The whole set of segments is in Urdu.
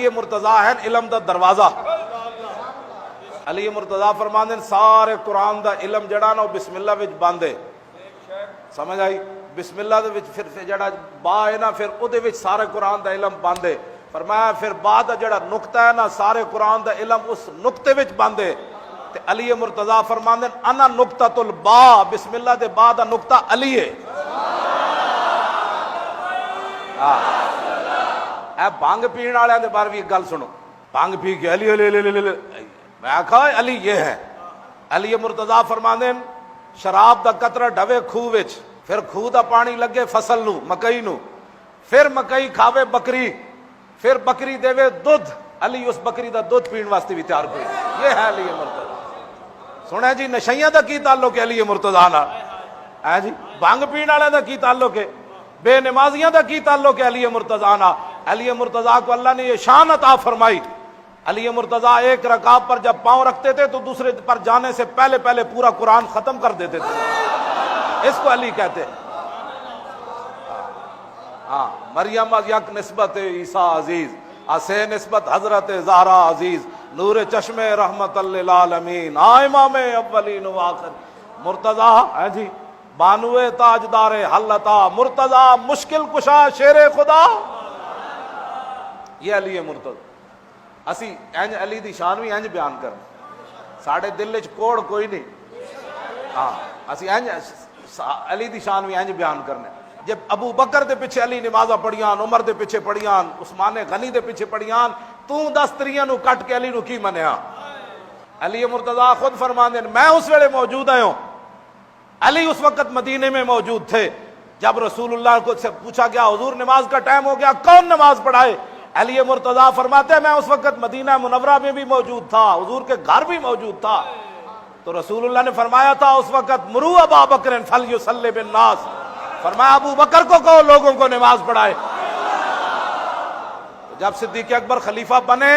علی مرتضیٰ ہے علم دا دروازہ. علی مرتضیٰ فرماندے سارے قرآن دا علم جڑا نا بسم اللہ وچ بند ہے. سمجھ آئی؟ بسم اللہ دے وچ پھر جڑا با ہے نا پھر او دے وچ سارے قرآن دا علم بند ہے. فرمایا پھر با دا جڑا نقطہ ہے نا سارے قرآن دا علم اس نقطے وچ بند ہے. تے علی مرتضیٰ فرماندے انا نقطۃ البا، بسم اللہ دے با دا نقطہ علی ہے. اے بھنگ پین والے دے بارے بھی ایک گل سنو. بھنگ پی کے علی علی علی علی، میں آکھا علی یہ ہے. علی مرتضیٰ فرماندے شراب دا قطرہ ڈھوے کھوہ وچ، پھر کھوہ دا پانی لگے فصل نو مکئی نو، پھر مکئی کھاوے بکری، پھر بکری دے دودھ، علی اس بکری دا دودھ پین واسطے بھی تیار کوئی. یہ ہے علی مرتضیٰ. سنیں جی نشیاں دا کی تعلق ہے علی مرتضیٰ نال؟ ہے جی بھنگ پین والے دا کی تعلق ہے؟ بے نمازیاں دا کی تعلق ہے علی مرتضیٰ نال؟ علی مرتضیٰ کو اللہ نے یہ شان عطا فرمائی. علی مرتضیٰ ایک رکعت پر جب پاؤں رکھتے تھے تو دوسرے پر جانے سے پہلے پہلے پورا قرآن ختم کر دیتے تھے. اس کو علی کہتے ہیں. ہاں مریم یک نسبت عیسیٰ عزیز، اسے نسبت حضرت زہرا عزیز، نور چشم رحمت للعالمین، امام اولین و آخر. مرتضیٰ ہے جی بانوے تاجدار حلتا، مرتضیٰ مشکل کشا شیر خدا. یہ علی مرتضیٰ. اسی انج علی دی شان بھی انج بیان کرنا، ساڑھے دل وچ کوڑ کوئی نہیں. ہاں اسی انج علی دی شان بھی انج بیان کرنا. جب ابو بکر دے پیچھے علی نمازاں پڑھیاں، عمر دے پیچھے پڑھیاں، عثمان غنی دے پیچھے پڑھیاں، تو 10 تریاں نو کٹ کے علی نو کی منیا؟ علی مرتضیٰ خود فرماندے میں اس ویلے موجود ہوں. علی اس وقت مدینے میں موجود تھے. جب رسول اللہ کو سے پوچھا گیا حضور نماز کا ٹائم ہو گیا کون نماز پڑھائے؟ علی مرتضیٰ فرماتے ہیں میں اس وقت مدینہ منورہ میں بھی موجود تھا، حضور کے گھر بھی موجود تھا. تو رسول اللہ نے فرمایا تھا اس وقت مرو ابا بکر فلیصلی بالناس، فرمایا ابو بکر کو کہو لوگوں کو نماز پڑھائے. جب صدیق اکبر خلیفہ بنے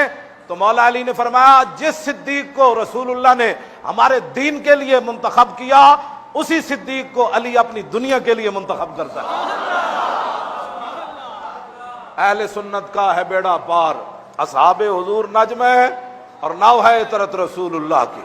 تو مولا علی نے فرمایا جس صدیق کو رسول اللہ نے ہمارے دین کے لیے منتخب کیا اسی صدیق کو علی اپنی دنیا کے لیے منتخب کرتا ہے. اہل سنت کا ہے بیڑا پار، اصحاب حضور نجم ہے اور نو ہے عطرت رسول اللہ کی.